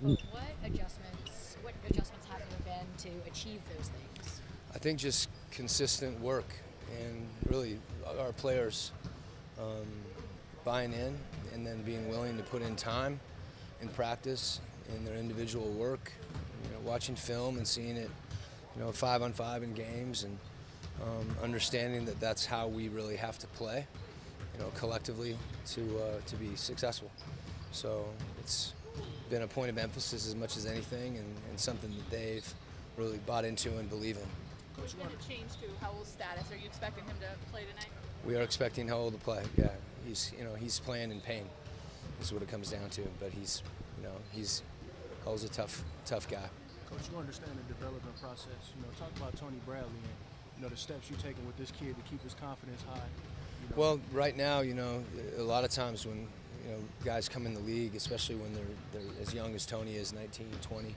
What adjustments have there been to achieve those things? I think just consistent work and really our players um, buying in and then being willing to put in time in practice in their individual work. Watching film and seeing it, 5-on-5 in games and understanding that that's how we really have to play, collectively to be successful. So it's been a point of emphasis as much as anything, and something that they've really bought into and believe in. What's going to change to Howell's status? Are you expecting him to play tonight? We are expecting Howell to play. Yeah, he's playing in pain. Is what it comes down to. But he's Howell's a tough guy. Coach, you understand the development process. Talk about Tony Bradley and the steps you're taking with this kid to keep his confidence high. Well, right now, a lot of times when guys come in the league, especially when they're as young as Tony is, 19, 20,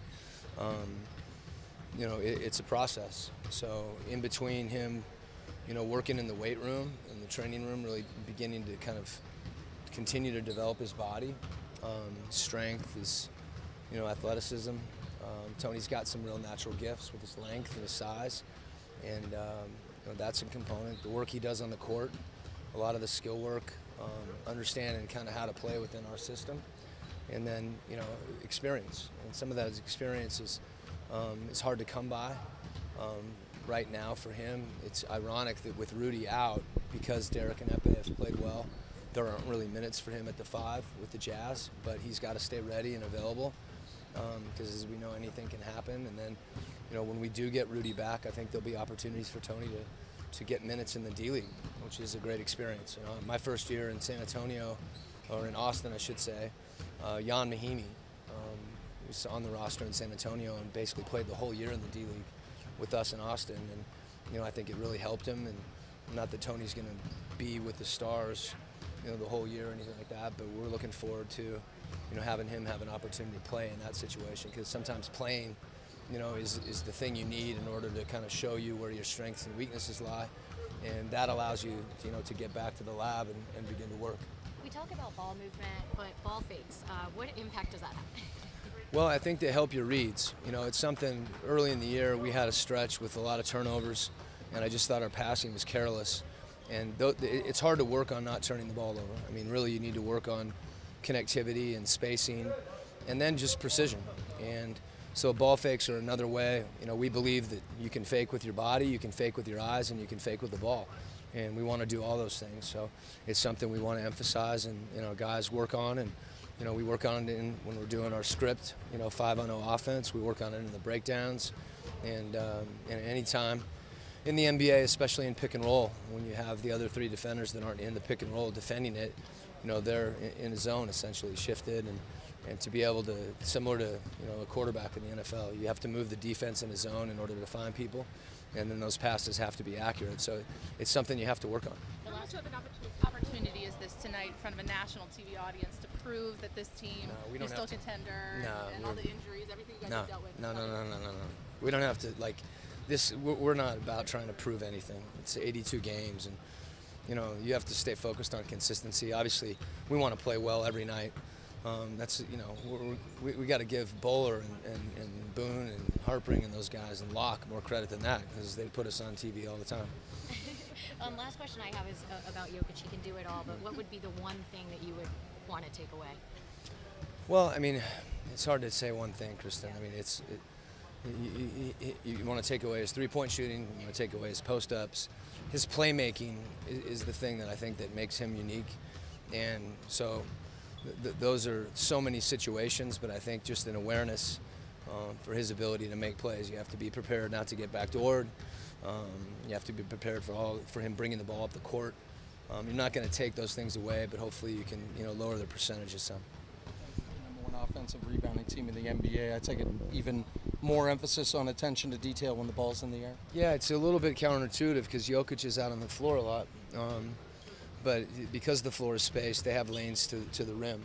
it's a process. So in between him, working in the weight room and the training room, really beginning to kind of continue to develop his body, strength, his athleticism. Tony's got some real natural gifts with his length and his size, and that's a component. The work he does on the court, a lot of the skill work, understanding kind of how to play within our system, and then experience. And some of that experience is hard to come by. Right now for him, it's ironic that with Rudy out, because Derek and Epe have played well, there aren't really minutes for him at the 5 with the Jazz, but he's got to stay ready and available because as we know, anything can happen. And then, when we do get Rudy back, I think there'll be opportunities for Tony to get minutes in the D-League, which is a great experience. My first year in San Antonio, or in Austin, I should say, Jan Mahimi was on the roster in San Antonio and basically played the whole year in the D-League with us in Austin. And, I think it really helped him. And not that Tony's going to be with the Stars, the whole year or anything like that, but we're looking forward to, having him have an opportunity to play in that situation, because sometimes playing, is the thing you need in order to kind of show you where your strengths and weaknesses lie, and that allows you, to get back to the lab and begin to work. We talk about ball movement, but ball fakes, what impact does that have? Well, I think they help your reads. It's something early in the year we had a stretch with a lot of turnovers, and I just thought our passing was careless. And it's hard to work on not turning the ball over. I mean, really, you need to work on connectivity and spacing, and then just precision. And so ball fakes are another way. We believe that you can fake with your body, you can fake with your eyes, and you can fake with the ball. And we want to do all those things. So it's something we want to emphasize and guys work on. And we work on it when we're doing our script. 5-on-0 offense. We work on it in the breakdowns, and anytime. In the NBA, especially in pick and roll, when you have the other 3 defenders that aren't in the pick and roll defending it, they're in a zone essentially shifted, and to be able to, similar to a quarterback in the NFL, you have to move the defense in a zone in order to find people, and then those passes have to be accurate. So it's something you have to work on. How much of an opportunity is this tonight in front of a national TV audience to prove that this team is still contender and all the injuries, everything you guys have dealt with? No. We don't have to, we're not about trying to prove anything. It's 82 games, and you have to stay focused on consistency. Obviously, we want to play well every night. That's we got to give Bowler and Boone and Harpring and those guys and Locke more credit than that, because they put us on TV all the time. Last question I have is about Jokic. He can do it all, but what would be the one thing that you would want to take away? Well, I mean, it's hard to say one thing, Kristen. I mean, you want to take away his three-point shooting, you want to take away his post-ups. His playmaking is the thing that I think that makes him unique. And so those are so many situations, but I think just an awareness for his ability to make plays. You have to be prepared not to get backdoored. You have to be prepared for him bringing the ball up the court. You're not going to take those things away, but hopefully you can lower the percentages some. Number one offensive rebounding team in the NBA. I take it even more emphasis on attention to detail when the ball's in the air. Yeah, it's a little bit counterintuitive because Jokic is out on the floor a lot. But because the floor is spaced, they have lanes to the rim.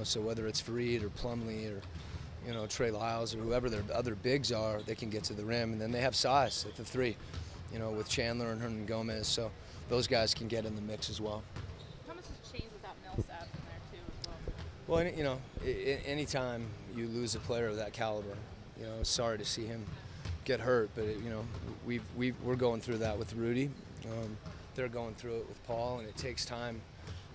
So whether it's Fareed or Plumlee or Trey Lyles or whoever their other bigs are, they can get to the rim, and then they have size at the 3. With Chandler and Hernan Gomez, so those guys can get in the mix as well. How much has changed without Millsap in there too as well? Well, anytime you lose a player of that caliber, sorry to see him get hurt, but we're going through that with Rudy. They're going through it with Paul, and it takes time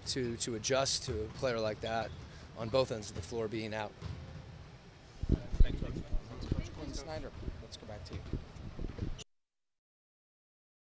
to adjust to a player like that on both ends of the floor being out. Quin Snyder, let's go back to you.